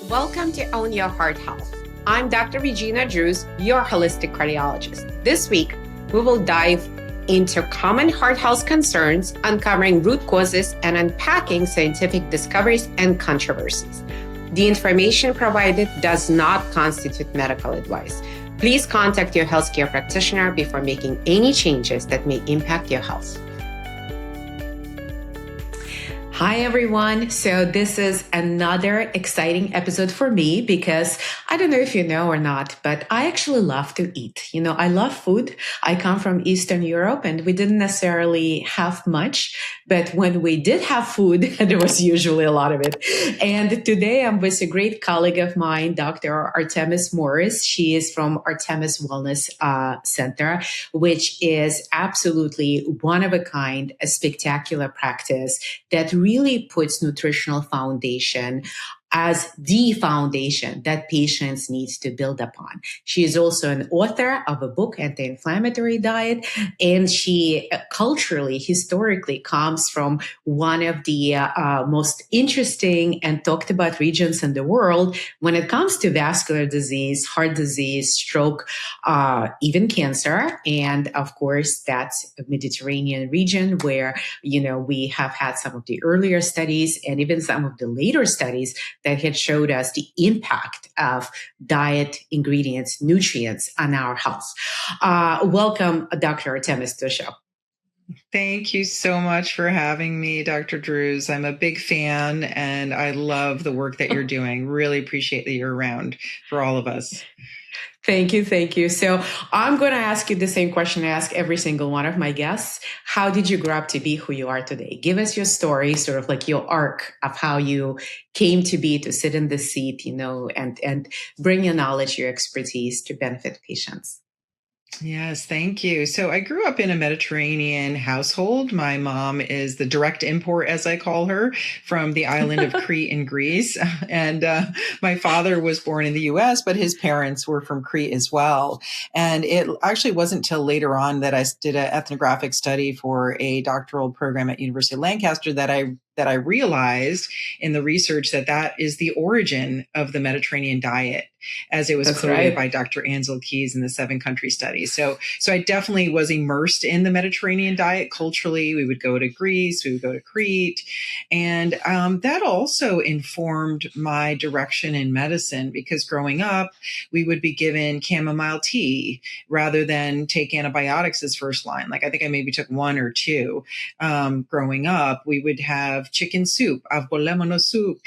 Welcome to Own Your Heart Health. I'm Dr. Regina Druz, your holistic cardiologist. This week, we will dive into common heart health concerns, uncovering root causes, and unpacking scientific discoveries and controversies. The information provided does not constitute medical advice. Please contact your healthcare practitioner before making any changes that may impact your health. Hi, everyone. So this is another exciting episode for me because I don't know if you know or not, but I actually love to eat. I love food. I come from Eastern Europe and we didn't necessarily have much, but when we did have food, there was usually a lot of it. And today I'm with a great colleague of mine, Dr. Artemis Morris. She is from Artemis Wellness Center, which is absolutely one of a kind, a spectacular practice that really puts nutritional foundation as the foundation that patients need to build upon. She is also an author of a book, Anti-Inflammatory Diet, and she culturally, historically comes from one of the most interesting and talked about regions in the world when it comes to vascular disease, heart disease, stroke, even cancer. And of course, that's a Mediterranean region where, we have had some of the earlier studies and even some of the later studies that had showed us the impact of diet, ingredients, nutrients on our health. Welcome, Dr. Artemis, to the show. Thank you so much for having me, Dr. Druz. I'm a big fan and I love the work that you're doing. Really appreciate that you're around for all of us. Thank you. Thank you. So I'm going to ask you the same question I ask every single one of my guests. How did you grow up to be who you are today? Give us your story, sort of like your arc of how you came to be, to sit in the seat, and bring your knowledge, your expertise to benefit patients. Yes, thank you. So I grew up in a Mediterranean household. My mom is the direct import, as I call her, from the island of Crete in Greece. And my father was born in the US, but his parents were from Crete as well. And it actually wasn't till later on that I did an ethnographic study for a doctoral program at University of Lancaster that I realized in the research that is the origin of the Mediterranean diet, as it was quoted by Dr. Ansel Keys in the 7-country study. So I definitely was immersed in the Mediterranean diet culturally. We would go to Greece, we would go to Crete. And that also informed my direction in medicine, because growing up, we would be given chamomile tea rather than take antibiotics as first line. Like I think I maybe took 1 or 2. Growing up, we would have chicken soup, avgolemono soup,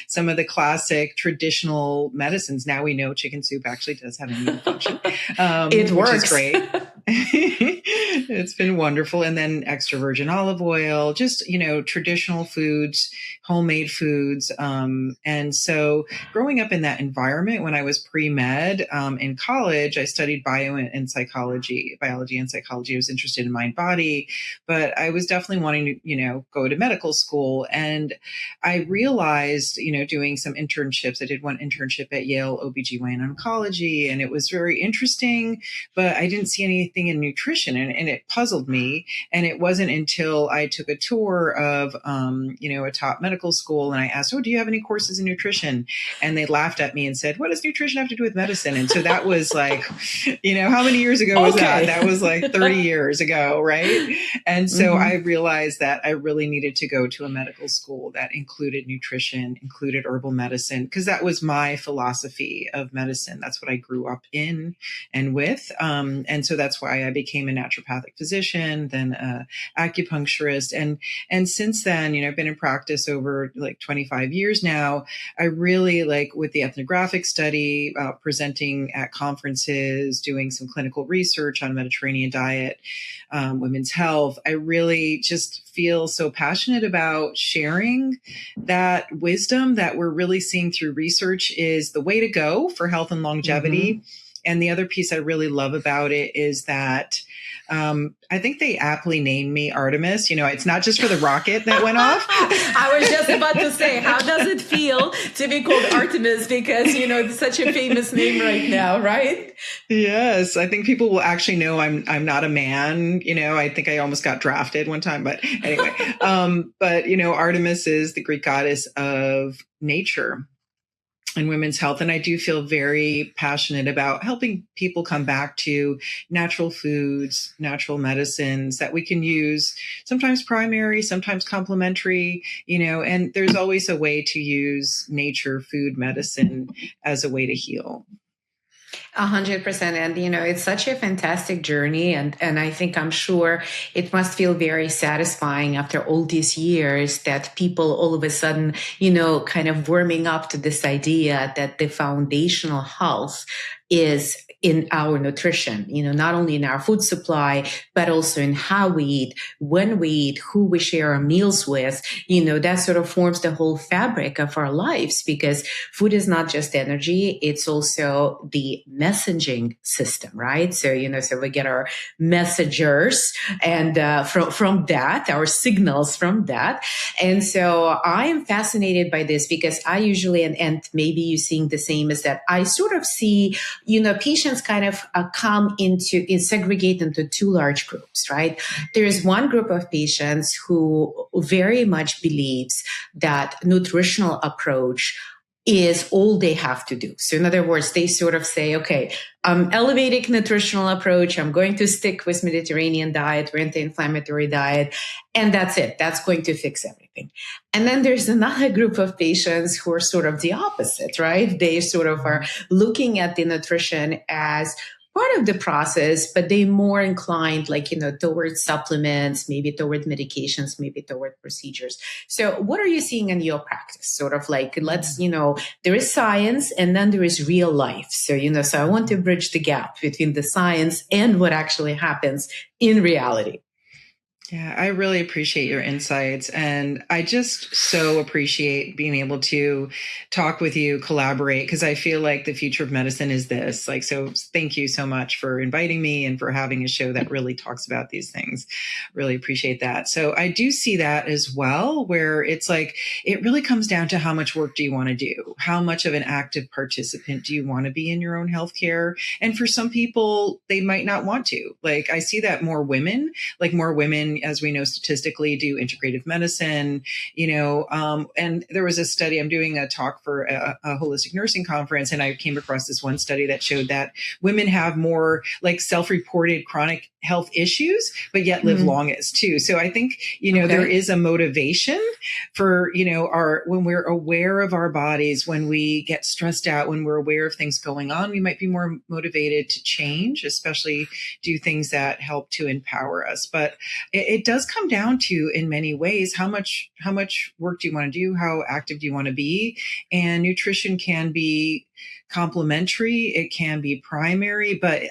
some of the classic traditional medicines. Now we know chicken soup actually does have immune function. It works. Which is great. It's been wonderful. And then extra virgin olive oil, just, traditional foods, homemade foods. And so growing up in that environment, when I was pre-med in college, I studied biology and psychology. I was interested in mind body, but I was definitely wanting to, go to medical school. And I realized, doing some internships, I did one internship at Yale OBGYN oncology, and it was very interesting, but I didn't see anything in nutrition, and it puzzled me. And it wasn't until I took a tour of, a top medical school, and I asked, do you have any courses in nutrition? And they laughed at me and said, what does nutrition have to do with medicine? And so that was like, how many years ago was that? That was like 30 years ago, right? And so I realized that I really needed to go to a medical school that included nutrition, included herbal medicine, because that was my philosophy of medicine. That's what I grew up in and with. And so that's why I became a naturopathic physician, then an acupuncturist. And since then, I've been in practice over like 25 years now. I really with the ethnographic study, presenting at conferences, doing some clinical research on Mediterranean diet, women's health. I really just feel so passionate about sharing that wisdom that we're really seeing through research is the way to go for health and longevity. And the other piece I really love about it is that I think they aptly named me Artemis. It's not just for the rocket that went off. I was just about to say, how does it feel to be called Artemis? Because, it's such a famous name right now, right? Yes. I think people will actually know I'm not a man. I think I almost got drafted one time, but anyway, but Artemis is the Greek goddess of nature. and women's health. And I do feel very passionate about helping people come back to natural foods, natural medicines that we can use, sometimes primary, sometimes complementary, and there's always a way to use nature, food, medicine as a way to heal. 100%. And, it's such a fantastic journey. And I think I'm sure it must feel very satisfying after all these years that people all of a sudden, kind of warming up to this idea that the foundational health is in our nutrition, not only in our food supply, but also in how we eat, when we eat, who we share our meals with, that sort of forms the whole fabric of our lives, because food is not just energy. It's also the messaging system, right? So, so we get our messengers and from that, our signals from that. And so I am fascinated by this because I usually, and maybe you're seeing the same, is that I sort of see, patients kind of segregate into two large groups, right? There is one group of patients who very much believes that nutritional approach is all they have to do. So in other words, they sort of say, okay, I'm elevating nutritional approach. I'm going to stick with Mediterranean diet or anti-inflammatory diet. And that's it. That's going to fix everything. And then there's another group of patients who are sort of the opposite, right? They sort of are looking at the nutrition as part of the process, but they more inclined towards supplements, maybe toward medications, maybe toward procedures. So what are you seeing in your practice? Sort of there is science and then there is real life. So, so I want to bridge the gap between the science and what actually happens in reality. Yeah, I really appreciate your insights. And I just so appreciate being able to talk with you, collaborate, because I feel like the future of medicine is this. So thank you so much for inviting me and for having a show that really talks about these things. Really appreciate that. So I do see that as well, where it's it really comes down to how much work do you want to do? How much of an active participant do you want to be in your own healthcare? And for some people, they might not want to. I see that more women, as we know statistically, do integrative medicine, and there was a study, I'm doing a talk for a holistic nursing conference, and I came across this one study that showed that women have more self-reported chronic health issues, but yet live longest too. So I think, there is a motivation for, when we're aware of our bodies, when we get stressed out, when we're aware of things going on, we might be more motivated to change, especially do things that help to empower us. But it does come down to, in many ways, how much work do you want to do? How active do you want to be? And nutrition can be complementary, it can be primary, but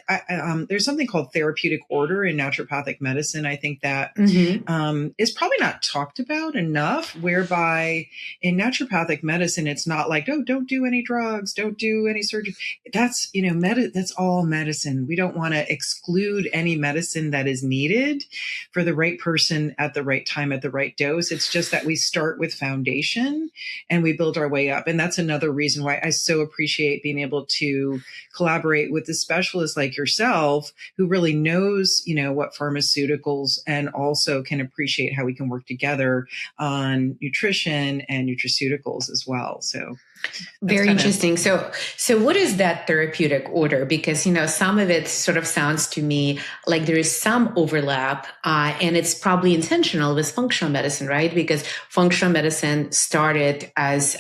there's something called therapeutic order in naturopathic medicine. I think that is probably not talked about enough, whereby in naturopathic medicine, it's not don't do any drugs, don't do any surgery. That's, that's all medicine. We don't want to exclude any medicine that is needed for the right person at the right time, at the right dose. It's just that we start with foundation and we build our way up. And that's another reason why I so appreciate being able to collaborate with a specialist like yourself, who really knows, what pharmaceuticals, and also can appreciate how we can work together on nutrition and nutraceuticals as well. So very interesting. So what is that therapeutic order? Because, some of it sort of sounds to me like there is some overlap, and it's probably intentional with functional medicine, right? Because functional medicine started was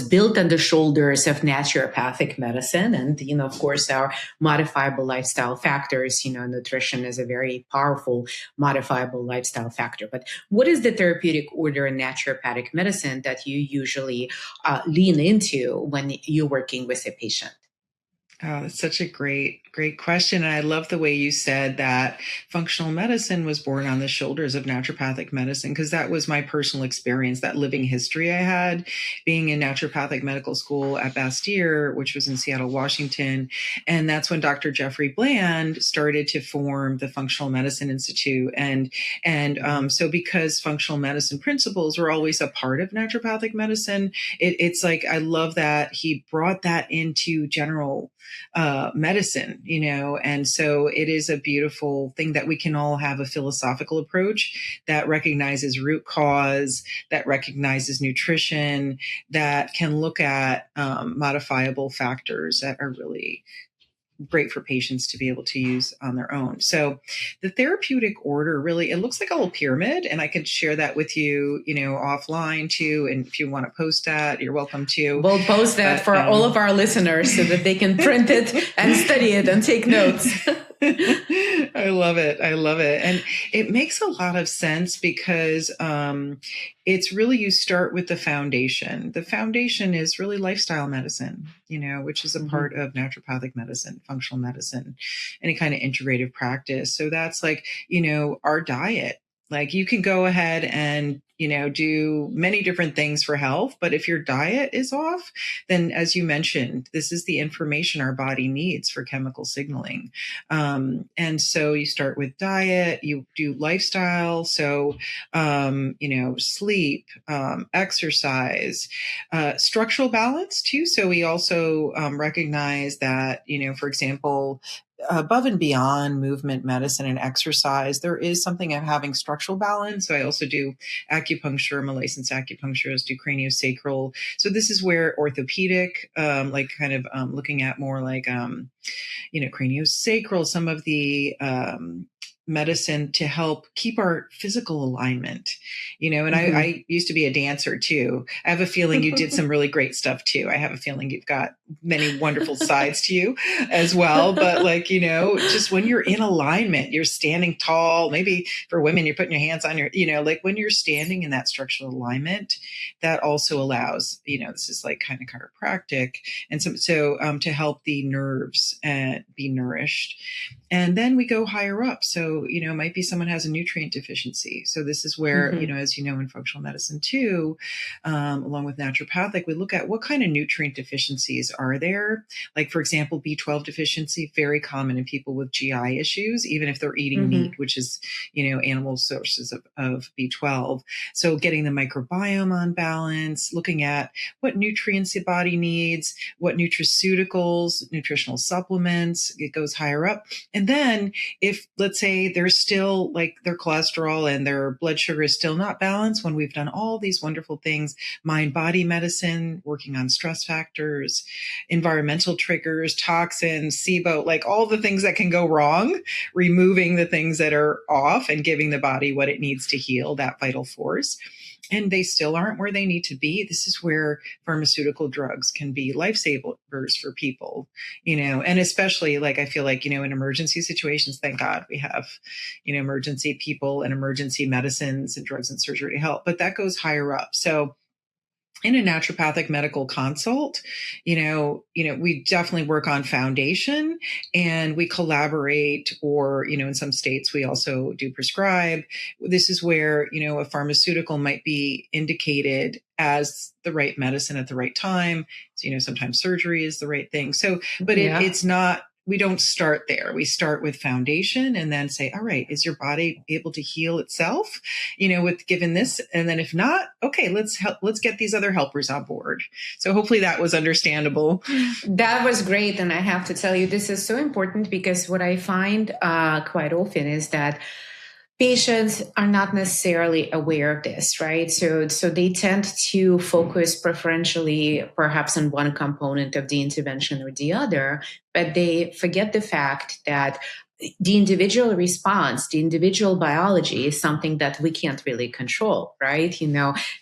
built on the shoulders of naturopathic medicine. And, of course, our modifiable lifestyle factors, nutrition is a very powerful modifiable lifestyle factor. But what is the therapeutic order in naturopathic medicine that you usually lean into when you're working with a patient? Oh, that's such a great question. And I love the way you said that functional medicine was born on the shoulders of naturopathic medicine, because that was my personal experience, that living history I had being in naturopathic medical school at Bastyr, which was in Seattle, Washington. And that's when Dr. Jeffrey Bland started to form the Functional Medicine Institute. And so because functional medicine principles were always a part of naturopathic medicine, it's I love that he brought that into general medicine, and so it is a beautiful thing that we can all have a philosophical approach that recognizes root cause, that recognizes nutrition, that can look at modifiable factors that are really great for patients to be able to use on their own. So the therapeutic order really, it looks like a little pyramid, and I could share that with you, offline too. And if you want to post that, you're welcome to. We'll post that for all of our listeners so that they can print it and study it and take notes. I love it. I love it. And it makes a lot of sense because it's really, you start with the foundation. The foundation is really lifestyle medicine, which is a part of naturopathic medicine, functional medicine, any kind of integrative practice. So that's like, our diet. Like you can go ahead and, do many different things for health. But if your diet is off, then as you mentioned, this is the information our body needs for chemical signaling. And so you start with diet, you do lifestyle. So, sleep, exercise, structural balance too. So we also recognize that, for example, above and beyond movement medicine and exercise, there is something of having structural balance. So I also do acupuncture. I'm a licensed acupuncturist, do craniosacral. So this is where orthopedic, looking at more like, craniosacral, some of the medicine to help keep our physical alignment, and I used to be a dancer too. I have a feeling you did some really great stuff too. I have a feeling you've got many wonderful sides to you as well. But just when you're in alignment, you're standing tall, maybe for women, you're putting your hands on your, when you're standing in that structural alignment, that also allows, this is like kind of chiropractic. And so to help the nerves be nourished. And then we go higher up. So, it might be someone has a nutrient deficiency. So this is where, as in functional medicine too, along with naturopathic, we look at what kind of nutrient deficiencies are there. Like, for example, B12 deficiency, very common in people with GI issues, even if they're eating meat, which is, animal sources of B12. So getting the microbiome on balance, looking at what nutrients the body needs, what nutraceuticals, nutritional supplements, it goes higher up. And then if, let's say, they're still like their cholesterol and their blood sugar is still not balanced, when we've done all these wonderful things, mind-body medicine, working on stress factors, environmental triggers, toxins, SIBO, like all the things that can go wrong, removing the things that are off and giving the body what it needs to heal, that vital force. And they still aren't where they need to be. This is where pharmaceutical drugs can be lifesavers for people, and especially I feel like, in emergency situations, thank God we have, emergency people and emergency medicines and drugs and surgery to help, but that goes higher up. So in a naturopathic medical consult, we definitely work on foundation and we collaborate, or, in some states, we also do prescribe. This is where, a pharmaceutical might be indicated as the right medicine at the right time. So, sometimes surgery is the right thing. So, but it's not, we don't start there. We start with foundation and then say, all right, is your body able to heal itself, with given this? And then if not, okay, let's get these other helpers on board. So hopefully that was understandable. That was great. And I have to tell you, this is so important because what I find quite often is that patients are not necessarily aware of this, right? So they tend to focus preferentially perhaps on one component of the intervention or the other, but they forget the fact that the individual response, the individual biology is something that we can't really control, right?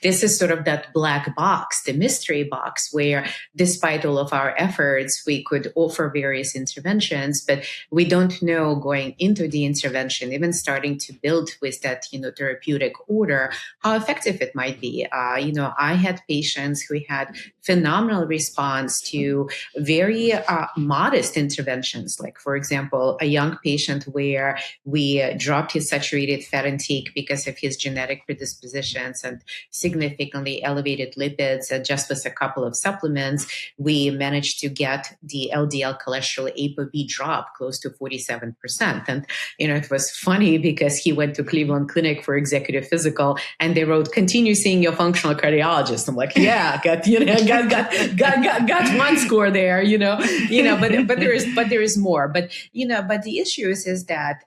This is sort of that black box, the mystery box, where despite all of our efforts, we could offer various interventions, but we don't know going into the intervention, even starting to build with that, therapeutic order, how effective it might be. I had patients who had phenomenal response to very modest interventions, like, for example, a young patient where we dropped his saturated fat intake because of his genetic predispositions and significantly elevated lipids. And just with a couple of supplements, we managed to get the LDL cholesterol ApoB drop close to 47%. And, it was funny because he went to Cleveland Clinic for executive physical and they wrote, continue seeing your functional cardiologist. I'm like, yeah, got one score there, but there is more. But the issue is that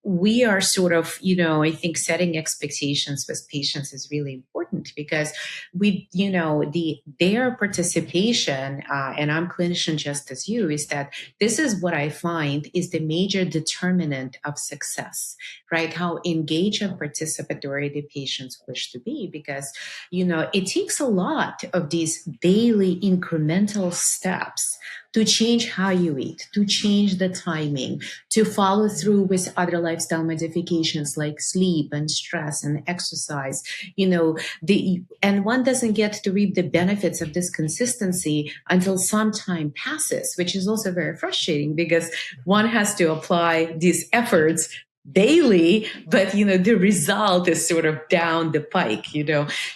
we are sort of, I think setting expectations with patients is really important because their participation, and I'm clinician just as you, is that this is what I find is the major determinant of success, right? How engaged and participatory the patients wish to be, because, it takes a lot of these daily incremental steps to change how you eat, to change the timing, to follow through with other lifestyle modifications like sleep and stress and exercise. And one doesn't get to reap the benefits of this consistency until some time passes, which is also very frustrating because one has to apply these efforts daily, but the result is sort of down the pike,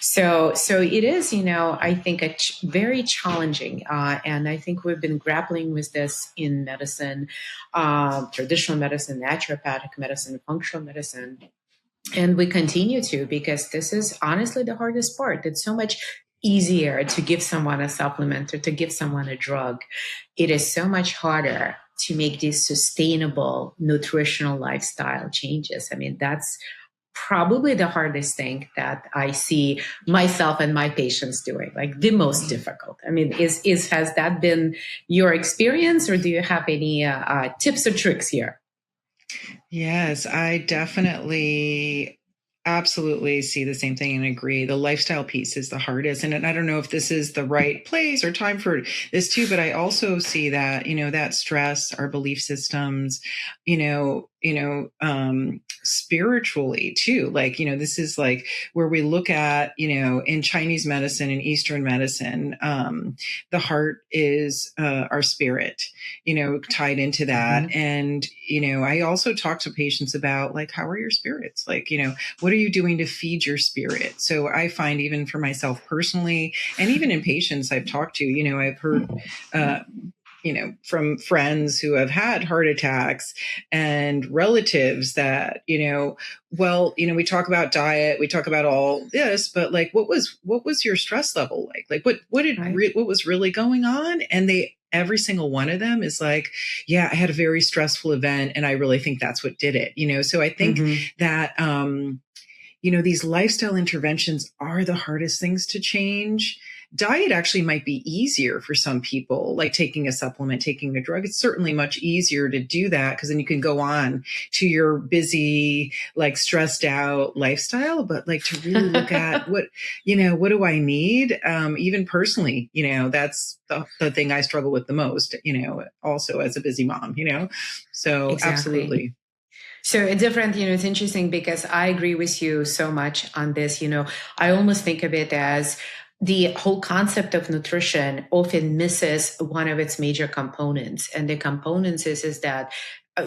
so it is, I think very challenging, and I think we've been grappling with this in medicine, traditional medicine, naturopathic medicine, functional medicine, and we continue to, because this is honestly the hardest part. It's so much easier to give someone a supplement or to give someone a drug. It is so much harder to make these sustainable nutritional lifestyle changes. I mean, that's probably the hardest thing that I see myself and my patients doing, like the most difficult. I mean, has that been your experience, or do you have any tips or tricks here? Yes, I definitely absolutely see the same thing and agree. The lifestyle piece is the hardest. And I don't know if this is the right place or time for this too, but I also see that, that stress, our belief systems, spiritually too. Like, this is like where we look at, in Chinese medicine and Eastern medicine, the heart is our spirit, tied into that. Mm-hmm. And, I also talk to patients about like, how are your spirits? Like, what are you doing to feed your spirit? So I find, even for myself personally, and even in patients I've talked to, I've heard, from friends who have had heart attacks and relatives that, we talk about diet, we talk about all this, but like, what was your stress level like? Like what was really going on? And every single one of them is like, yeah, I had a very stressful event and I really think that's what did it, so I think mm-hmm. that, these lifestyle interventions are the hardest things to change. Diet actually might be easier for some people, like taking a supplement, taking a drug. It's certainly much easier to do that because then you can go on to your busy, like stressed out lifestyle. But like to really look at what do I need? Even personally, that's the thing I struggle with the most, also as a busy mom, so exactly. Absolutely. So it's different, it's interesting because I agree with you so much on this. I almost think of it as the whole concept of nutrition often misses one of its major components. And the components is that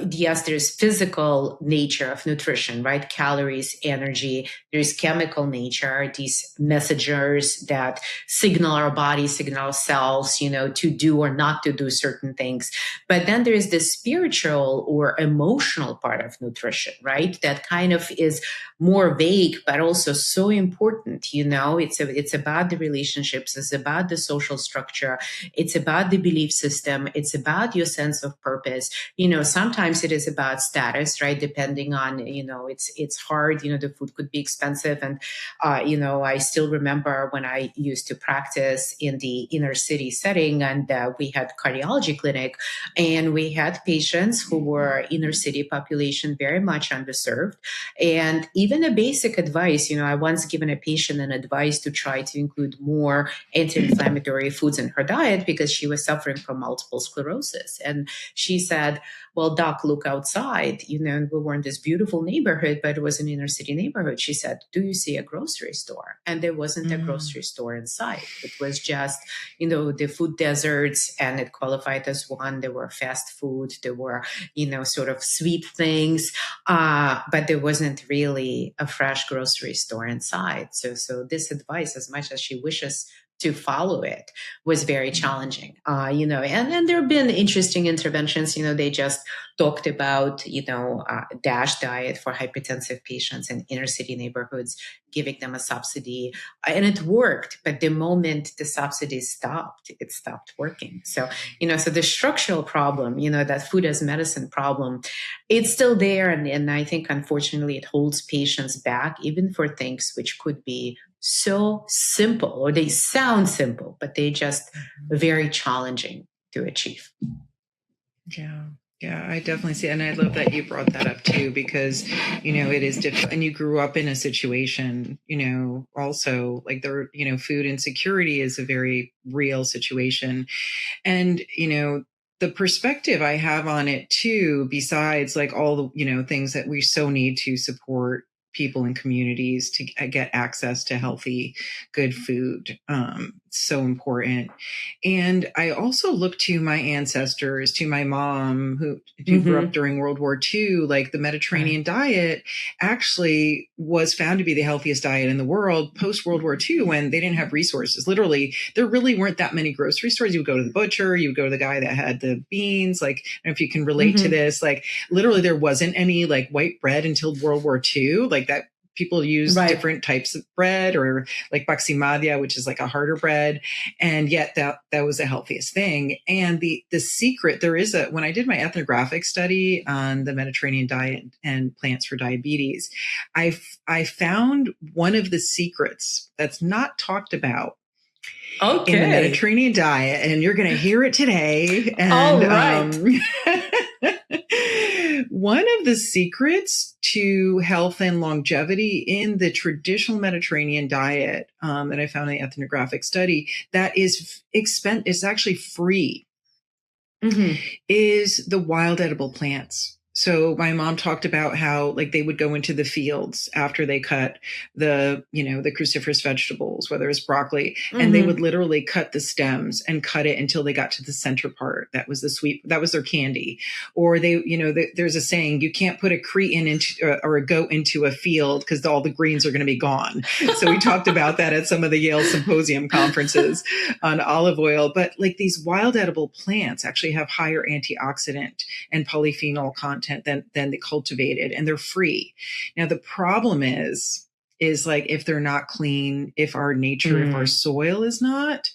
yes, there's physical nature of nutrition, right? Calories, energy. There's chemical nature, these messengers that signal our body, signal cells, to do or not to do certain things. But then there's the spiritual or emotional part of nutrition, right? That kind of is more vague, but also so important. It's about the relationships. It's about the social structure. It's about the belief system. It's about your sense of purpose. Sometimes it is about status, right? Depending on, it's hard, the food could be expensive. And, I still remember when I used to practice in the inner city setting, and we had cardiology clinic, and we had patients who were inner city population, very much underserved. And even even a basic advice, I once given a patient an advice to try to include more anti-inflammatory foods in her diet because she was suffering from multiple sclerosis. And she said, well, doc, look outside, and we were in this beautiful neighborhood, but it was an inner city neighborhood. She said, do you see a grocery store? And there wasn't a grocery store in sight. It was just, the food deserts, and it qualified as one. There were fast food, there were, sort of sweet things, but there wasn't really a fresh grocery store inside. So this advice, as much as she wishes to follow it, was very challenging. And there have been interesting interventions. They just talked about, DASH diet for hypertensive patients in inner city neighborhoods, giving them a subsidy, and it worked. But the moment the subsidy stopped, it stopped working. So, so the structural problem, that food as medicine problem, it's still there. And I think, unfortunately, it holds patients back, even for things which could be so simple, or they sound simple, but they just very challenging to achieve. Yeah, I definitely see it. And I love that you brought that up too, because, it is difficult. And you grew up in a situation, also like food insecurity is a very real situation. And, the perspective I have on it too, besides like all the, things that we so need to support people in communities to get access to healthy, good food. So important. And I also look to my ancestors, to my mom who grew up during World War II. Like the Mediterranean diet actually was found to be the healthiest diet in the world post World War II, when they didn't have resources. Literally, there really weren't that many grocery stores. You would go to the butcher, you would go to the guy that had the beans. Like, I don't know if you can relate to this. Like literally there wasn't any like white bread until World War II. Like that people use different types of bread, or like baksimadia, which is like a harder bread. And yet that was the healthiest thing. And the secret, when I did my ethnographic study on the Mediterranean diet and plants for diabetes, I found one of the secrets that's not talked about in the Mediterranean diet, and you're going to hear it today. And, all right. One of the secrets to health and longevity in the traditional Mediterranean diet that I found in the ethnographic study that is actually free, is the wild edible plants. So my mom talked about how like they would go into the fields after they cut the cruciferous vegetables, whether it's broccoli, and they would literally cut the stems and cut it until they got to the center part. That was the sweet, that was their candy. Or there's a saying, you can't put a Cretan or a goat into a field because all the greens are going to be gone. So we talked about that at some of the Yale symposium conferences on olive oil. But like these wild edible plants actually have higher antioxidant and polyphenol content than the cultivated, and they're free. Now, the problem is like if they're not clean, if our nature, if our soil is not,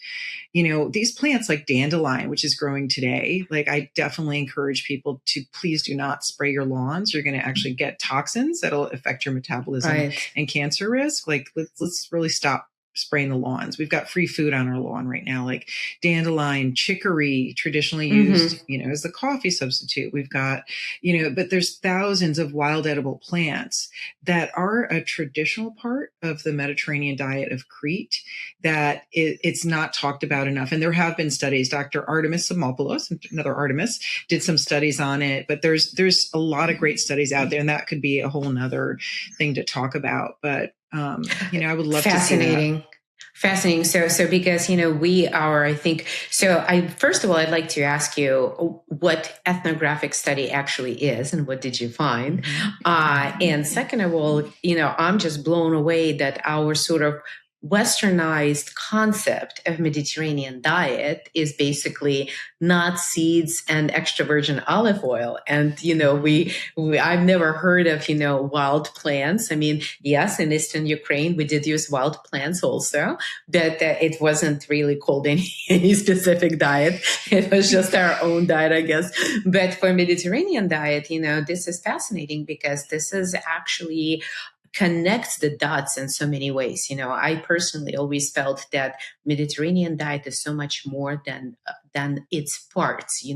these plants like dandelion, which is growing today, like I definitely encourage people to please do not spray your lawns. You're going to actually get toxins that'll affect your metabolism and cancer risk. Like let's really stop spraying the lawns. We've got free food on our lawn right now, like dandelion, chicory, traditionally used, as the coffee substitute. We've got, but there's thousands of wild edible plants that are a traditional part of the Mediterranean diet of Crete that it's not talked about enough. And there have been studies. Dr. Artemis Morris, another Artemis, did some studies on it, but there's a lot of great studies out there, and that could be a whole nother thing to talk about. But I would love to see that. Fascinating. So because, first of all, I'd like to ask you what ethnographic study actually is and what did you find? And second of all, I'm just blown away that our sort of Westernized concept of Mediterranean diet is basically nuts, seeds, and extra virgin olive oil. And, I've never heard of, wild plants. I mean, yes, in Eastern Ukraine, we did use wild plants also, but it wasn't really called any specific diet. It was just our own diet, I guess. But for Mediterranean diet, this is fascinating because this is actually connects the dots in so many ways. I personally always felt that Mediterranean diet is so much more than than its parts.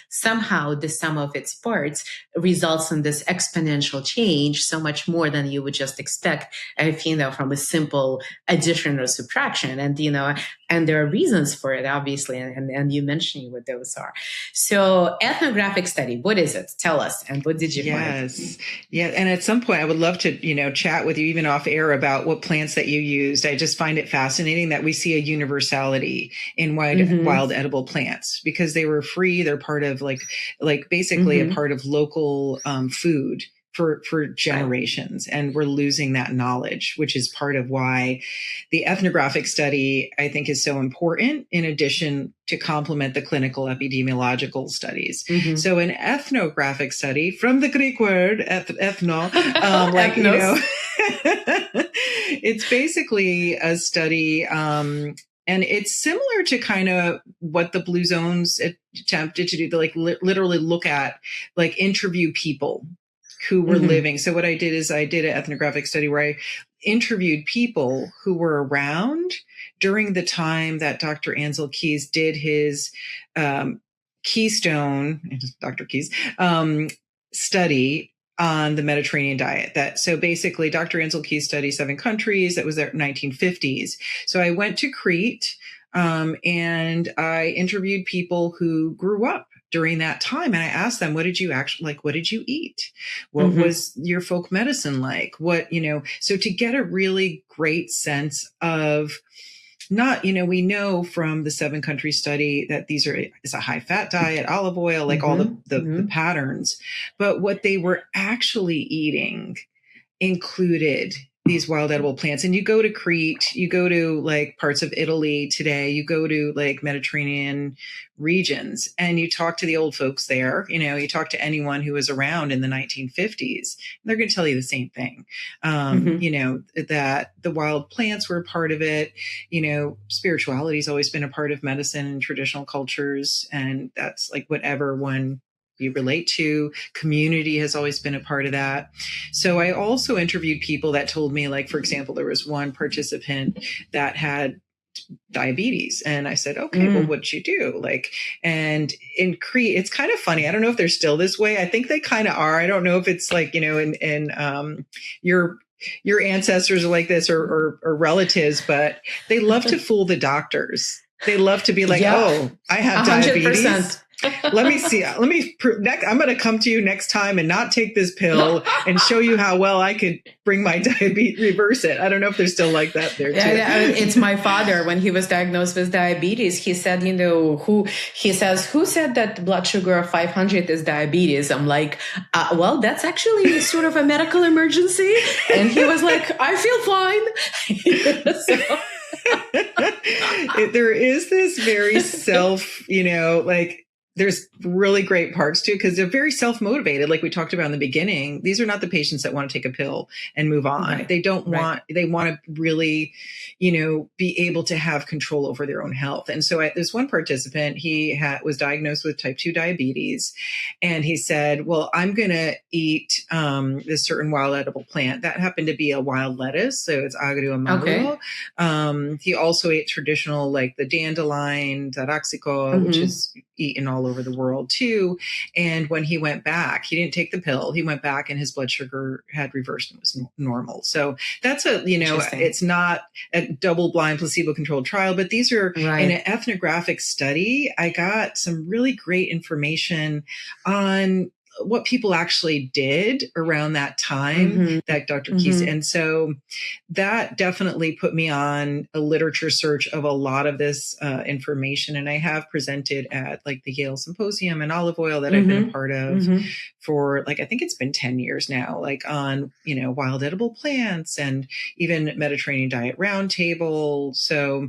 Somehow the sum of its parts results in this exponential change, so much more than you would just expect if, from a simple addition or subtraction. And there are reasons for it, obviously, and you mentioned what those are. So ethnographic study, what is it? Tell us, and what did you find? Yes. Yeah. And at some point I would love to, chat with you even off air about what plants that you used. I just find it fascinating that we see a universality in wild edible plants because they were free. They're part of like basically a part of local food for generations. And we're losing that knowledge, which is part of why the ethnographic study, I think, is so important in addition to complement the clinical epidemiological studies. So an ethnographic study, from the Greek word ethno, it's basically a study, and it's similar to kind of what the Blue Zones attempted to do, to literally look at, interview people who were living. So what I did is I did an ethnographic study where I interviewed people who were around during the time that Dr. Ansel Keys did his Keystone, Dr. Keys, study on the Mediterranean diet. So basically Dr. Ansel Keys studied 7 countries. That was the 1950s. So I went to Crete and I interviewed people who grew up during that time. And I asked them, what did you eat? What was your folk medicine like? So to get a really great sense of we know from the 7 country study that it's a high fat diet, olive oil, all the patterns, but what they were actually eating included these wild edible plants. And you go to Crete, you go to parts of Italy today, you go to Mediterranean regions and you talk to the old folks there, you talk to anyone who was around in the 1950s, they're going to tell you the same thing. That the wild plants were a part of it. Spirituality has always been a part of medicine and traditional cultures. And that's whatever one you relate to. Community has always been a part of that. So I also interviewed people that told me, for example, there was one participant that had diabetes. And I said, okay, well, what'd you do? And in Crete, it's kind of funny. I don't know if they're still this way. I think they kind of are. I don't know if it's in your ancestors are like this or relatives, but they love to fool the doctors. They love to be oh, I have 100%. Diabetes. Let me see. I'm going to come to you next time and not take this pill and show you how well I could bring my diabetes, reverse it. I don't know if they're still like that there too. Yeah, it's my father. When he was diagnosed with diabetes, he said, who said that blood sugar of 500 is diabetes? I'm like, well, that's actually sort of a medical emergency. And he was like, I feel fine. There is this very there's really great parts too, because they're very self-motivated. Like we talked about in the beginning, these are not the patients that want to take a pill and move on. Right. They want to really, be able to have control over their own health. And so there's one participant, he was diagnosed with type 2 diabetes. And he said, well, I'm going to eat this certain wild edible plant. That happened to be a wild lettuce. So it's agrio amaro. Okay. He also ate traditional, the dandelion, taraxico, which is eaten all over the world too. And when he went back, he didn't take the pill. He went back and his blood sugar had reversed and was normal. So that's it's not a double-blind placebo-controlled trial, but these are in an ethnographic study. I got some really great information on what people actually did around that time that Dr. Keys. And so that definitely put me on a literature search of a lot of this information. And I have presented at the Yale Symposium and Olive Oil that I've been a part of for I think it's been 10 years now, on, wild edible plants and even Mediterranean Diet Roundtable. So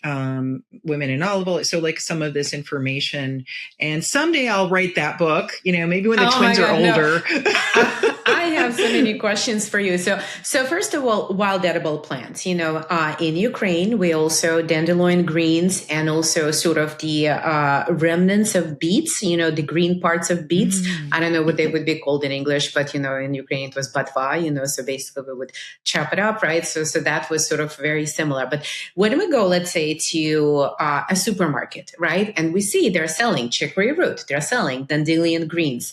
women in olive oil. So some of this information, and someday I'll write that book, maybe when the twins are older. No. I have so many questions for you. So first of all, wild edible plants. In Ukraine, we also dandelion greens and also sort of the remnants of beets. The green parts of beets. I don't know what they would be called in English, but in Ukraine it was batva. So basically we would chop it up, right? So that was sort of very similar. But when we go, let's say, to a supermarket, right, and we see they're selling chicory root, they're selling dandelion greens.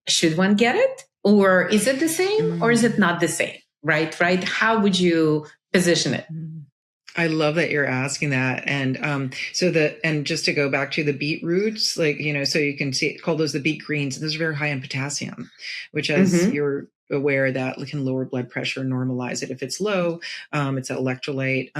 Should one get it? Or is it the same or is it not the same? Right? How would you position it? I love that you're asking that. And and just to go back to the beetroots, so you can see, call those the beet greens. And those are very high in potassium, which as you're aware that can lower blood pressure, normalize it. If it's low, it's an electrolyte.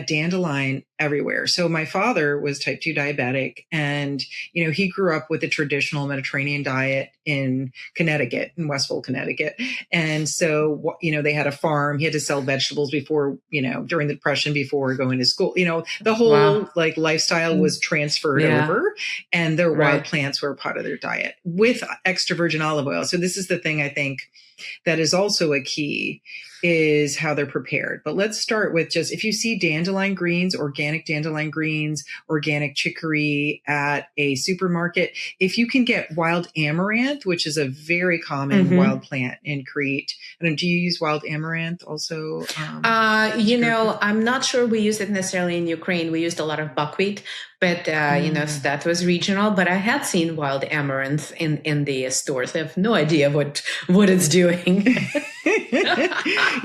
Dandelion everywhere. So my father was type 2 diabetic, and, he grew up with a traditional Mediterranean diet in Connecticut, in Westfield, Connecticut. And so, they had a farm. He had to sell vegetables before, during the Depression, before going to school. The whole lifestyle was transferred over, and their wild plants were a part of their diet with extra virgin olive oil. So this is the thing I think that is also a key, is how they're prepared. But let's start with just, if you see dandelion greens, organic chicory at a supermarket, if you can get wild amaranth, which is a very common wild plant in Crete. And do you use wild amaranth also? I'm not sure we use it necessarily in Ukraine. We used a lot of buckwheat, but so that was regional. But I had seen wild amaranth in the stores. I have no idea what it's doing.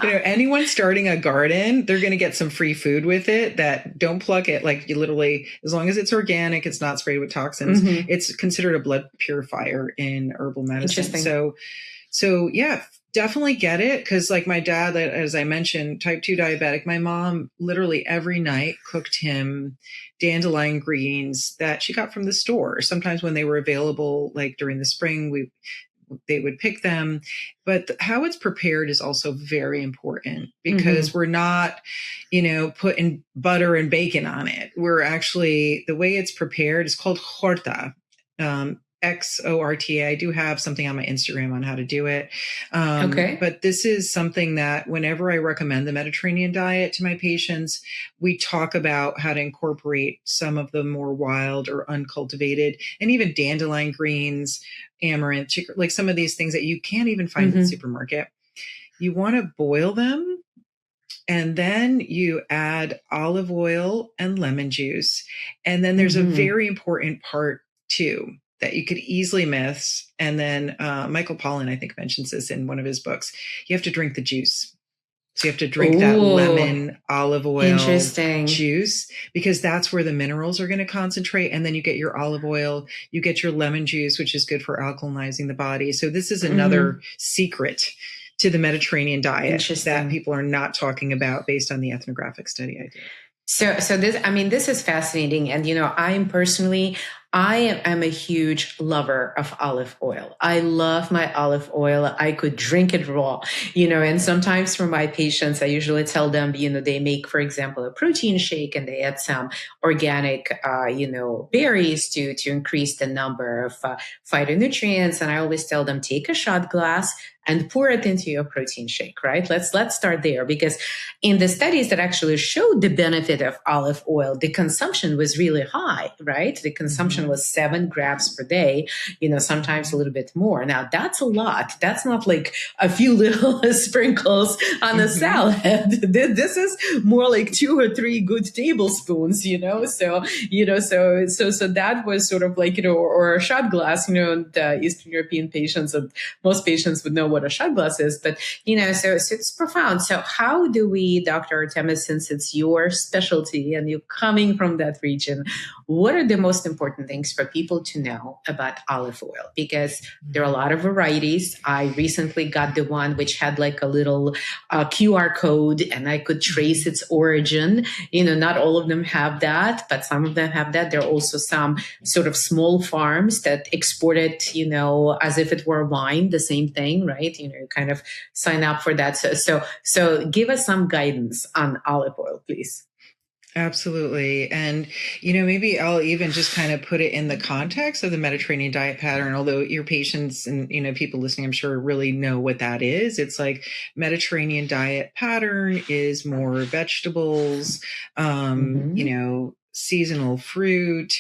Anyone starting a garden, they're going to get some free food with it. That don't pluck it. Like, you literally, as long as it's organic, it's not sprayed with toxins. It's considered a blood purifier in herbal medicine. So yeah, definitely get it. Cause like my dad, as I mentioned, type 2 diabetic, my mom literally every night cooked him dandelion greens that she got from the store. Sometimes when they were available, like during the spring, they would pick them. But how it's prepared is also very important, because we're not, putting butter and bacon on it. We're actually, the way it's prepared is called horta. XORTA. I do have something on my Instagram on how to do it. But this is something that whenever I recommend the Mediterranean diet to my patients, we talk about how to incorporate some of the more wild or uncultivated, and even dandelion greens, amaranth, like some of these things that you can't even find in the supermarket. You want to boil them, and then you add olive oil and lemon juice. And then there's a very important part too that you could easily miss. And then Michael Pollan, I think, mentions this in one of his books. You have to drink the juice. So you have to drink that lemon olive oil juice, because that's where the minerals are going to concentrate. And then you get your olive oil, you get your lemon juice, which is good for alkalinizing the body. So this is another secret to the Mediterranean diet that people are not talking about based on the ethnographic study I did. So this is fascinating. And, I am a huge lover of olive oil. I love my olive oil. I could drink it raw, and sometimes for my patients, I usually tell them, they make, for example, a protein shake and they add some organic, berries to increase the number of phytonutrients. And I always tell them, take a shot glass and pour it into your protein shake, right? Let's start there, because in the studies that actually showed the benefit of olive oil, the consumption was really high, right? The consumption was 7 grams per day, sometimes a little bit more. Now that's a lot. That's not like a few little sprinkles on a salad. This is more like 2 or 3 good tablespoons, So that was sort of like, or a shot glass, the Eastern European patients, and most patients would know what a shot glass is, but, so it's profound. So how do we, Dr. Artemis, since it's your specialty and you're coming from that region, what are the most important things for people to know about olive oil? Because there are a lot of varieties. I recently got the one which had like a little QR code, and I could trace its origin. Not all of them have that, but some of them have that. There are also some sort of small farms that export it, as if it were wine, the same thing, right? You kind of sign up for that. So give us some guidance on olive oil, please. Absolutely. And, maybe I'll even just kind of put it in the context of the Mediterranean diet pattern, although your patients and, people listening, I'm sure really know what that is. It's like Mediterranean diet pattern is more vegetables, Mm-hmm. seasonal fruit,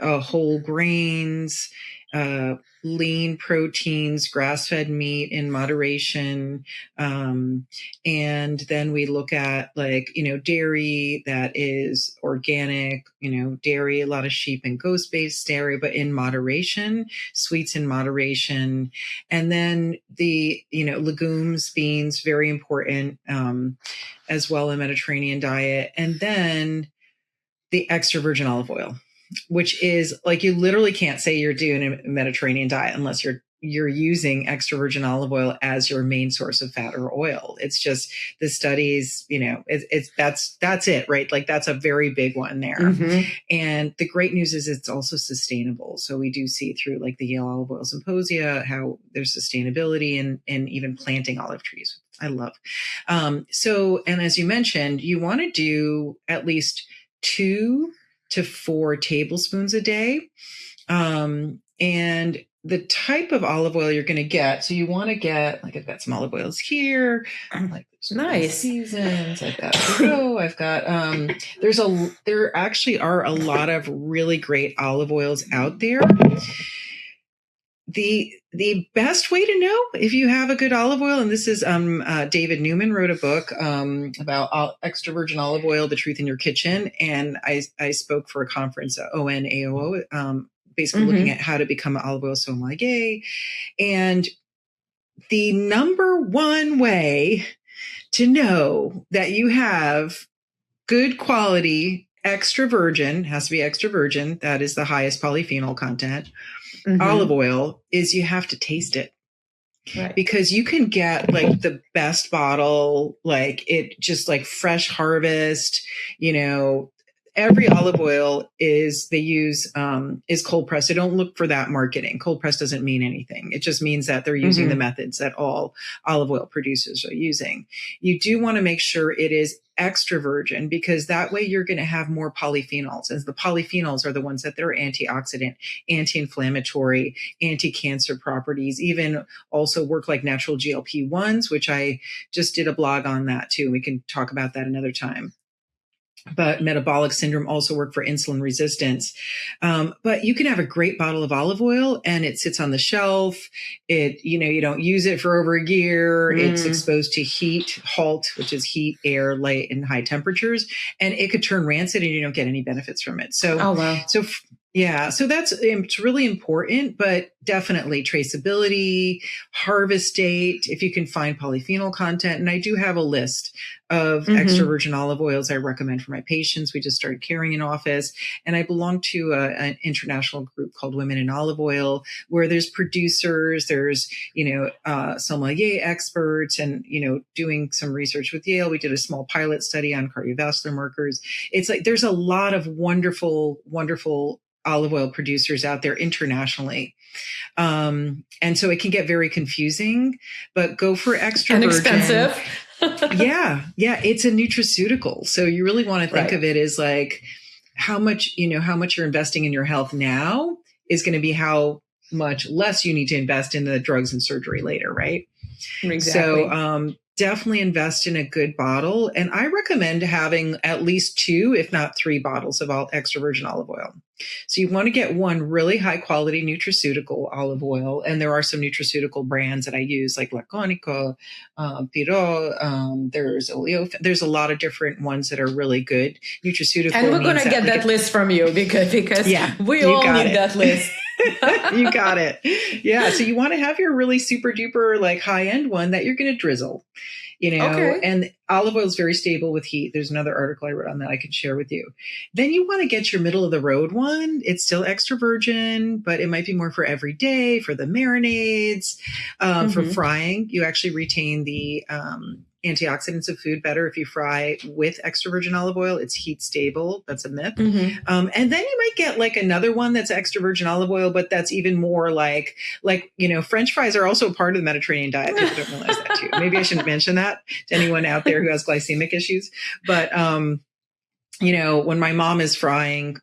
whole grains, uh, lean proteins, grass-fed meat in moderation. And then we look at dairy that is organic, dairy, a lot of sheep and goat based dairy, but in moderation, sweets in moderation. And then the, legumes, beans, very important as well in Mediterranean diet. And then the extra virgin olive oil, which is like, you literally can't say you're doing a Mediterranean diet unless you're using extra virgin olive oil as your main source of fat or oil. It's just the studies, that's it, right? Like that's a very big one there. Mm-hmm. And the great news is it's also sustainable. So we do see through like the Yale Olive Oil Symposia how there's sustainability in even planting olive trees. I love. And as you mentioned, you want to do at least 2 to 4 tablespoons a day. And the type of olive oil you're going to get. So you want to get, like, I've got some olive oils here. Like Nice. seasons. I've got I've got, there actually are a lot of really great olive oils out there. The best way to know if you have a good olive oil, and this is David Newman wrote a book about extra virgin olive oil, The Truth in Your Kitchen, and I spoke for a conference at ONAOO, basically looking at how to become an olive oil sommelier. And the number one way to know that you have good quality extra virgin, has to be extra virgin, that is the highest polyphenol content, olive oil, is you have to taste it. Right. Because you can get like the best bottle, like it just like fresh harvest, every olive oil is cold pressed. So don't look for that marketing. Cold pressed doesn't mean anything. It just means that they're using the methods that all olive oil producers are using. You do want to make sure it is extra virgin, because that way you're going to have more polyphenols, as the polyphenols are the ones that are antioxidant, anti-inflammatory, anti-cancer properties, even also work like natural GLP-1s, which I just did a blog on that too. We can talk about that another time. But metabolic syndrome also work for insulin resistance. But you can have a great bottle of olive oil and it sits on the shelf. You don't use it for over a year. It's exposed to HALT, which is heat, air, light, and high temperatures. And it could turn rancid and you don't get any benefits from it. So, so that's, it's really important, but definitely traceability, harvest date, if you can find polyphenol content. And I do have a list of extra virgin olive oils I recommend for my patients. We just started carrying in office, and I belong to an international group called Women in Olive Oil, where there's producers, there's, sommelier experts, and, doing some research with Yale. We did a small pilot study on cardiovascular markers. It's like, there's a lot of wonderful, wonderful olive oil producers out there internationally. And so it can get very confusing, but go for extra and virgin. Expensive. Yeah. It's a nutraceutical. So you really want to think of it as like how much you're investing in your health now is going to be how much less you need to invest in the drugs and surgery later. Right. Exactly. So, definitely invest in a good bottle. And I recommend having at least 2, if not 3 bottles of extra virgin olive oil. So you want to get one really high quality nutraceutical olive oil. And there are some nutraceutical brands that I use, like Laconico, Piro, there's Oleo. There's a lot of different ones that are really good. Nutraceutical. And we're going to get that list from you because we all need that list. You got it. Yeah. So you want to have your really super duper like high end one that you're going to drizzle, and olive oil is very stable with heat. There's another article I wrote on that I can share with you. Then you want to get your middle of the road one. It's still extra virgin, but it might be more for every day, for the marinades, for frying. You actually retain the, antioxidants of food better if you fry with extra virgin olive oil. It's heat stable. That's a myth. And then you might get like another one that's extra virgin olive oil, but that's even more like, French fries are also a part of the Mediterranean diet. People don't realize that too. Maybe I shouldn't mention that to anyone out there who has glycemic issues, but, when my mom is frying,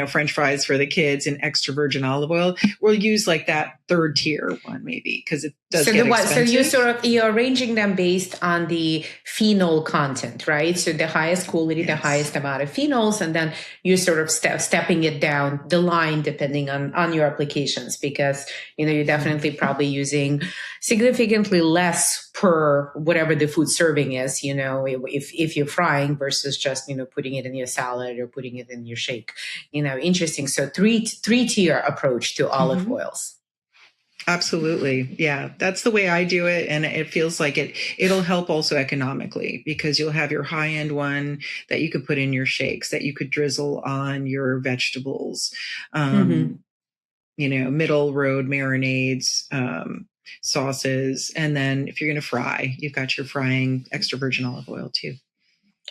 French fries for the kids in extra virgin olive oil, we'll use like that third tier one maybe, because it does get expensive. So you're arranging them based on the phenol content, right? So the highest quality, Yes. the highest amount of phenols, and then you're sort of stepping it down the line depending on your applications, because you're definitely probably using significantly less per whatever the food serving is, if you're frying versus just putting it in your salad or putting it in your shake. Interesting. So three-tier approach to olive oils. Absolutely. Yeah. That's the way I do it. And it feels like it'll help also economically, because you'll have your high end one that you could put in your shakes, that you could drizzle on your vegetables, middle road marinades, sauces. And then if you're going to fry, you've got your frying extra virgin olive oil too.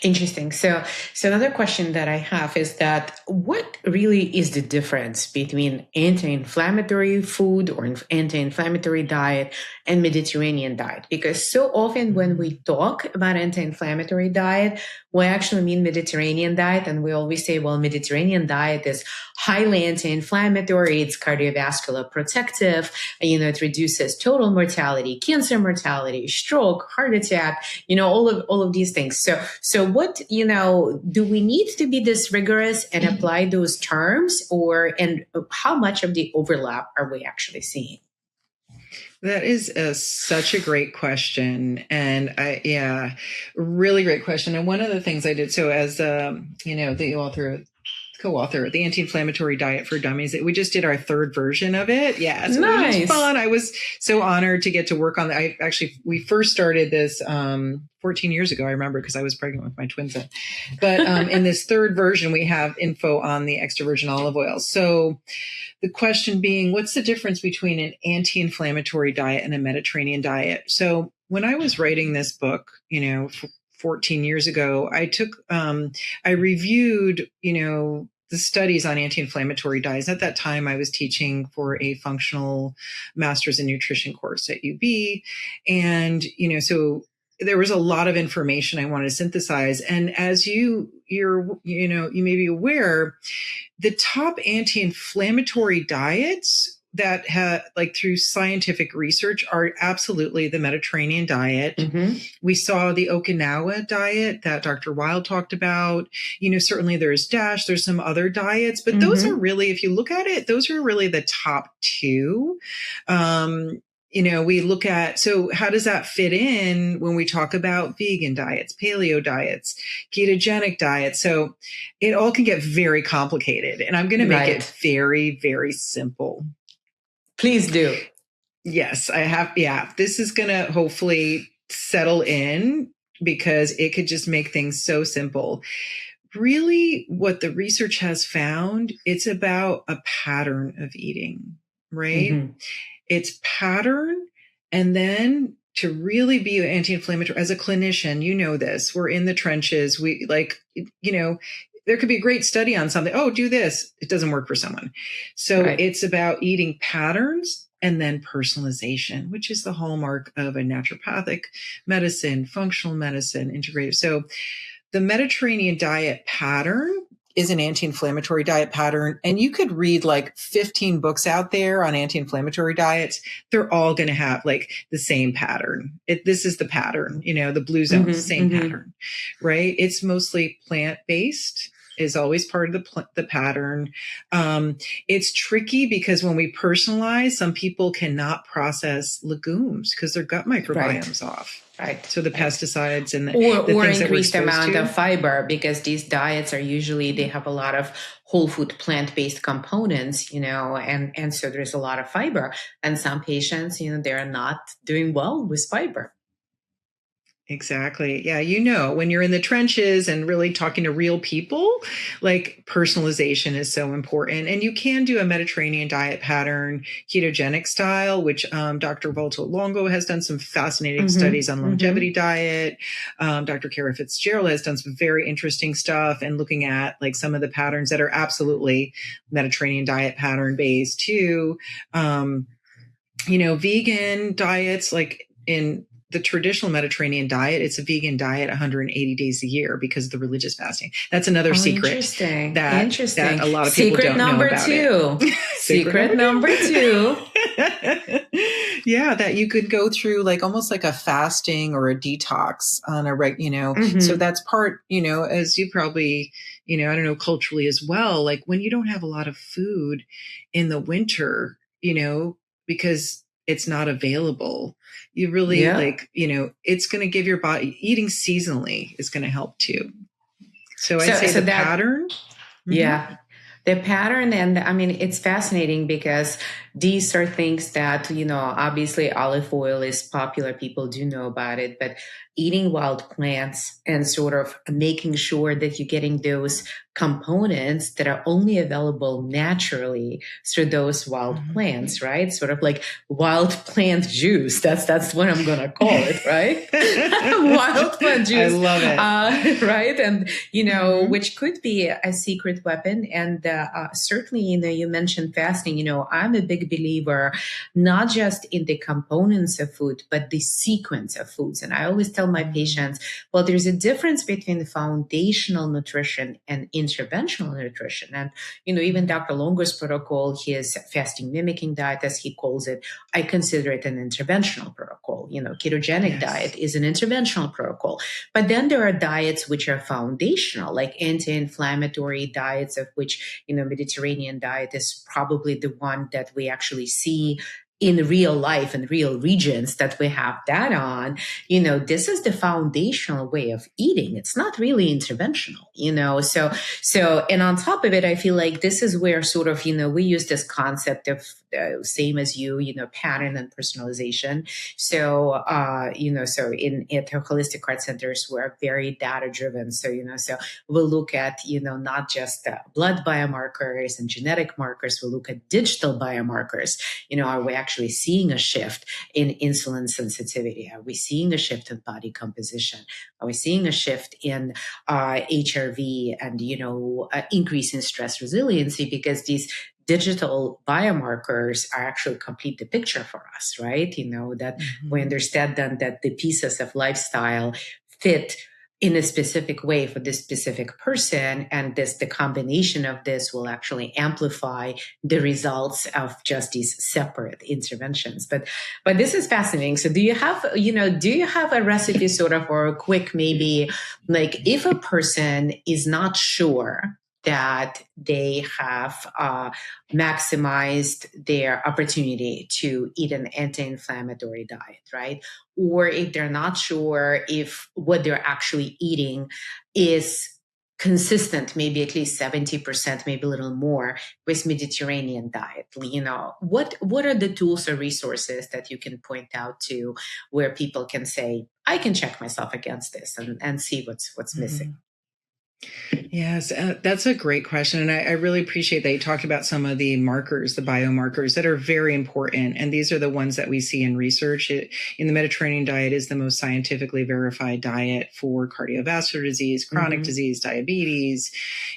Interesting. So another question that I have is that what really is the difference between anti-inflammatory food or anti-inflammatory diet and Mediterranean diet? Because so often when we talk about anti-inflammatory diet, we actually mean Mediterranean diet. And we always say, well, Mediterranean diet is highly anti-inflammatory. It's cardiovascular protective. It reduces total mortality, cancer mortality, stroke, heart attack, all of these things. So what, do we need to be this rigorous and apply those terms, and how much of the overlap are we actually seeing? That is such a great question. And really great question. And one of the things I did, so as, the co-author of the Anti-Inflammatory Diet for Dummies, we just did our third version of it. Yeah. So nice. It was fun. I was so honored to get to work on that. We first started this 14 years ago, I remember, because I was pregnant with my twin son. But in this third version, we have info on the extra virgin olive oil. So the question being, what's the difference between an anti-inflammatory diet and a Mediterranean diet? So when I was writing this book, 14 years ago, I reviewed, the studies on anti-inflammatory diets. At that time, I was teaching for a functional master's in nutrition course at UB. And, so there was a lot of information I wanted to synthesize. And as you may be aware, the top anti-inflammatory diets that have, through scientific research, are absolutely the Mediterranean diet. Mm-hmm. We saw the Okinawa diet that Dr. Wild talked about. Certainly there's DASH, there's some other diets, but those are really, if you look at it, those are really the top two. We look at, so how does that fit in when we talk about vegan diets, paleo diets, ketogenic diets? So it all can get very complicated, and I'm going to make it very, very simple. Please do. Yes, I have. Yeah, this is going to hopefully settle in, because it could just make things so simple. Really, what the research has found, it's about a pattern of eating, right? Mm-hmm. It's pattern. And then to really be anti-inflammatory as a clinician, this, we're in the trenches. We there could be a great study on something. Oh, do this. It doesn't work for someone. So It's about eating patterns and then personalization, which is the hallmark of a naturopathic medicine, functional medicine, integrative. So the Mediterranean diet pattern is an anti-inflammatory diet pattern. And you could read 15 books out there on anti-inflammatory diets. They're all going to have the same pattern. This is the pattern, the blue zone, same pattern, right? It's mostly plant-based, is always part of the pattern. It's tricky because when we personalize, some people cannot process legumes because their gut microbiome's off. Right. So the pesticides and or increased amount of fiber, because these diets are usually, they have a lot of whole food plant-based components, and so there's a lot of fiber. And some patients, they're not doing well with fiber. Exactly. Yeah. When you're in the trenches and really talking to real people, personalization is so important. And you can do a Mediterranean diet pattern, ketogenic style, which Dr. Volto Longo has done some fascinating studies on longevity diet. Dr. Kara Fitzgerald has done some very interesting stuff and looking at some of the patterns that are absolutely Mediterranean diet pattern based too. Vegan diets, in the traditional Mediterranean diet, it's a vegan diet 180 days a year because of the religious fasting. That's another secret interesting. that a lot of people don't know about it. Secret number two. Yeah, that you could go through like almost like a fasting or a detox on a so that's part, as you probably, I don't know, culturally as well, like when you don't have a lot of food in the winter, because it's not available, you really it's going to give your body, eating seasonally is going to help too. So I'd say the pattern. Yeah. The pattern, and I mean, it's fascinating because these are things that, obviously olive oil is popular. People do know about it, but eating wild plants and sort of making sure that you're getting those components that are only available naturally through those wild plants, right? Sort of like wild plant juice. That's what I'm going to call it, right? Wild plant juice. I love it. Right. And, which could be a secret weapon. And certainly, you mentioned fasting. I'm a big believer, not just in the components of food, but the sequence of foods. And I always tell my patients, well, there's a difference between foundational nutrition and interventional nutrition. And, even Dr. Longo's protocol, his fasting mimicking diet, as he calls it, I consider it an interventional protocol. Ketogenic diet is an interventional protocol. But then there are diets which are foundational, like anti-inflammatory diets, of which, Mediterranean diet is probably the one that we actually see in real life and real regions that we have that on. This is the foundational way of eating. It's not really interventional, so, and on top of it, I feel like this is where sort of, we use this concept of same as you, pattern and personalization. So, so at the Holistic Heart Centers, we're very data driven. So, so we'll look at, not just blood biomarkers and genetic markers, we'll look at digital biomarkers. Are we actually seeing a shift in insulin sensitivity? Are we seeing a shift in body composition? Are we seeing a shift in HRV and, increase in stress resiliency? Because these digital biomarkers are actually complete the picture for us, right? That we understand then that the pieces of lifestyle fit in a specific way for this specific person. And the combination of this will actually amplify the results of just these separate interventions. But this is fascinating. So do you have a recipe sort of, or a quick, maybe, like if a person is not sure that they have maximized their opportunity to eat an anti-inflammatory diet, right? Or if they're not sure if what they're actually eating is consistent, maybe at least 70%, maybe a little more with Mediterranean diet, what are the tools or resources that you can point out to where people can say, I can check myself against this and see what's missing? Yes, that's a great question. And I really appreciate that you talked about some of the markers, the biomarkers that are very important. And these are the ones that we see in research. In the Mediterranean diet is the most scientifically verified diet for cardiovascular disease, chronic disease, diabetes.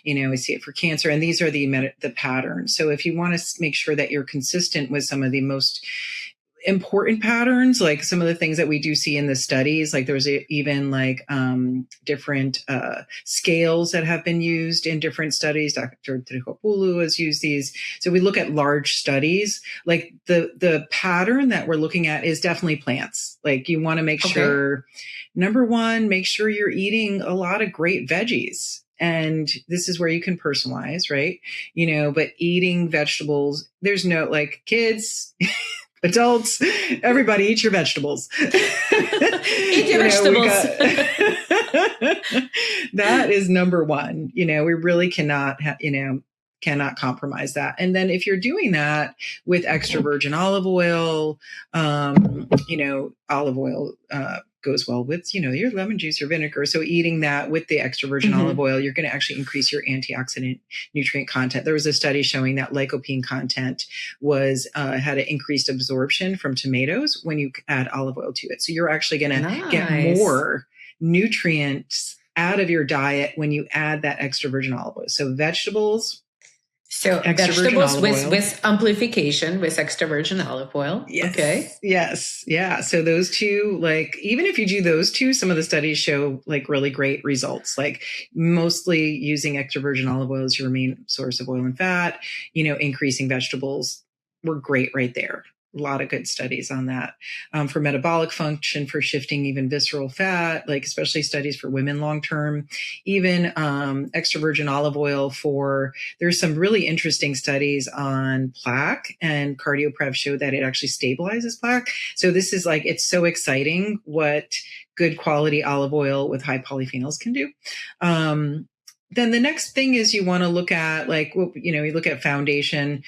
We see it for cancer. And these are the patterns. So if you want to make sure that you're consistent with some of the most important patterns, like some of the things that we do see in the studies, like there's even like different scales that have been used in different studies. Dr. Trichopoulou has used these. So we look at large studies, like the pattern that we're looking at is definitely plants. Like you want to make sure, number one, make sure you're eating a lot of great veggies. And this is where you can personalize, right? But eating vegetables, there's no like kids, adults, everybody eat your vegetables. Eat your vegetables. That is number one. We really cannot, cannot compromise that. And then if you're doing that with extra virgin olive oil, olive oil, goes well with, your lemon juice or vinegar. So eating that with the extra virgin olive oil, you're going to actually increase your antioxidant nutrient content. There was a study showing that lycopene content was had an increased absorption from tomatoes when you add olive oil to it. So you're actually going to get more nutrients out of your diet when you add that extra virgin olive oil. So vegetables, So Extra virgin vegetables olive oil. with amplification with extra virgin olive oil. Yes. Okay. Yes. Yeah. So those two, like, even if you do those two, some of the studies show like really great results, like mostly using extra virgin olive oil as your main source of oil and fat, increasing vegetables were great right there. A lot of good studies on that for metabolic function, for shifting even visceral fat, like especially studies for women long term, even extra virgin olive oil there's some really interesting studies on plaque, and CardioPrev showed that it actually stabilizes plaque. So this is like, it's so exciting what good quality olive oil with high polyphenols can do. Then the next thing is you want to look at you look at foundation.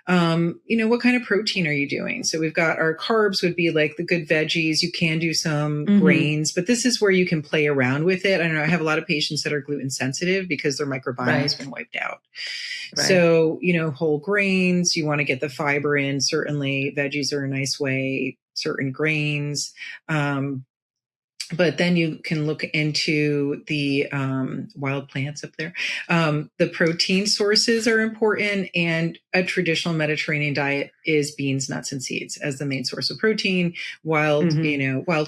What kind of protein are you doing? So we've got our carbs would be like the good veggies. You can do some grains, but this is where you can play around with it. I know I have a lot of patients that are gluten sensitive because their microbiome has been wiped out. Right. So, whole grains, you want to get the fiber in. Certainly veggies are a nice way, certain grains. But then you can look into the wild plants up there. The protein sources are important, and a traditional Mediterranean diet is beans, nuts, and seeds as the main source of protein. Wild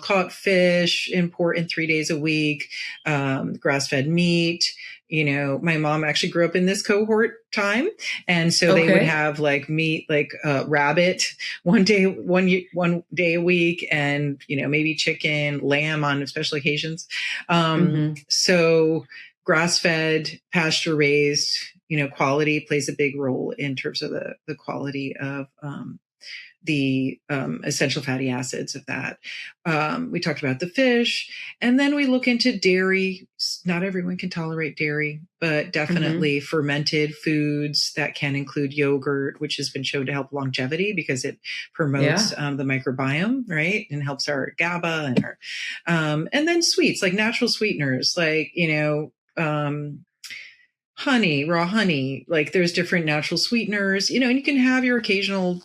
caught fish, important 3 days a week. Grass-fed meat. My mom actually grew up in this cohort time. And so they would have like meat, like rabbit one day a week, and, maybe chicken, lamb on special occasions. So grass-fed, pasture raised, quality plays a big role in terms of the quality of, the essential fatty acids of that. We talked about the fish, and then we look into dairy. Not everyone can tolerate dairy, but definitely fermented foods that can include yogurt, which has been shown to help longevity because it promotes the microbiome, right? And helps our GABA and and then sweets, like natural sweeteners, like, honey, raw honey, like there's different natural sweeteners, and you can have your occasional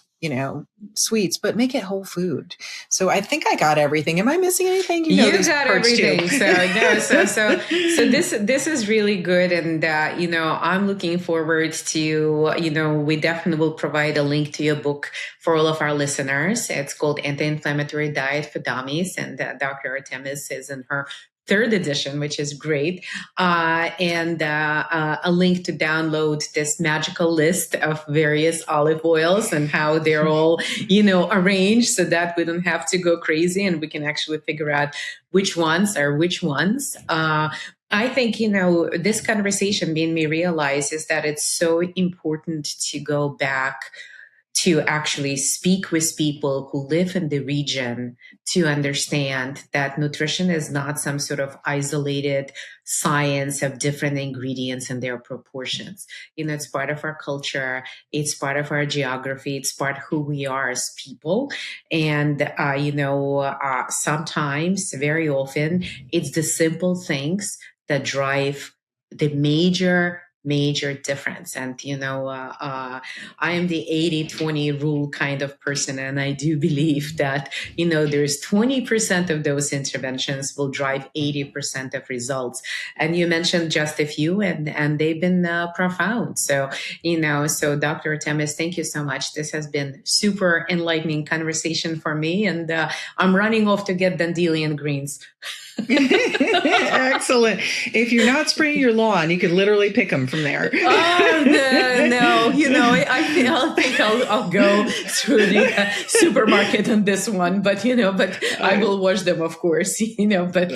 sweets, but make it whole food. So I think I got everything. Am I missing anything? You got everything. So this is really good. And, I'm looking forward to, we definitely will provide a link to your book for all of our listeners. It's called Anti-Inflammatory Diet for Dummies. And Dr. Artemis is in her 3rd edition, which is great, and a link to download this magical list of various olive oils and how they're all, arranged so that we don't have to go crazy and we can actually figure out which ones are which ones. I think, this conversation made me realize is that it's so important to go back to actually speak with people who live in the region to understand that nutrition is not some sort of isolated science of different ingredients and their proportions. It's part of our culture. It's part of our geography. It's part of who we are as people. And, sometimes, very often, it's the simple things that drive the major difference. And, I am the 80-20 rule kind of person. And I do believe that, there's 20% of those interventions will drive 80% of results. And you mentioned just a few and they've been profound. So, so Dr. Artemis, thank you so much. This has been super enlightening conversation for me. And I'm running off to get dandelion greens. Excellent. If you're not spraying your lawn, you could literally pick them from there. Oh, no. I think I'll go through the supermarket on this one, but I will wash them, of course, but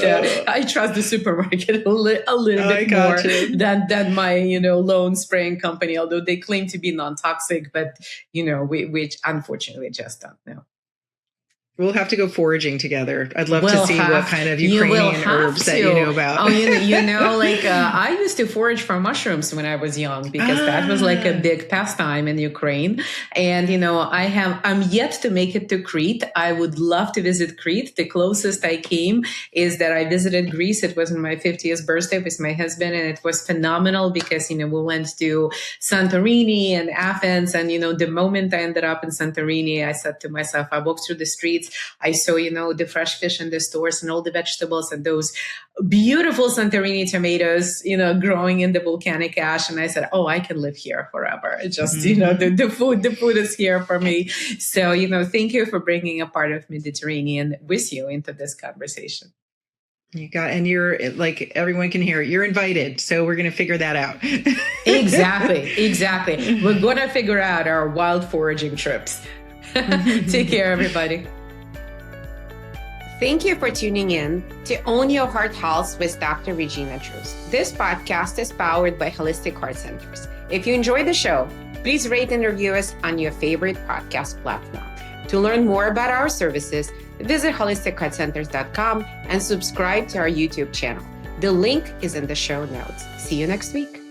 I trust the supermarket a little bit more than my, lone spraying company, although they claim to be non-toxic, but, which unfortunately just don't know. We'll have to go foraging together. I'd love to see what kind of Ukrainian herbs that you know about. Oh, I used to forage for mushrooms when I was young because that was like a big pastime in Ukraine. And, I'm yet to make it to Crete. I would love to visit Crete. The closest I came is that I visited Greece. It was on my 50th birthday with my husband, and it was phenomenal because, we went to Santorini and Athens. And, the moment I ended up in Santorini, I said to myself, I walked through the streets meats. I saw, the fresh fish in the stores and all the vegetables and those beautiful Santorini tomatoes, growing in the volcanic ash. And I said, oh, I can live here forever. It's just, the food is here for me. So, thank you for bringing a part of Mediterranean with you into this conversation. And you're like, everyone can hear it. You're invited. So we're going to figure that out. Exactly. We're going to figure out our wild foraging trips. Take care, everybody. Thank you for tuning in to Own Your Heart Health with Dr. Regina Druz. This podcast is powered by Holistic Heart Centers. If you enjoyed the show, please rate and review us on your favorite podcast platform. To learn more about our services, visit holisticheartcenters.com and subscribe to our YouTube channel. The link is in the show notes. See you next week.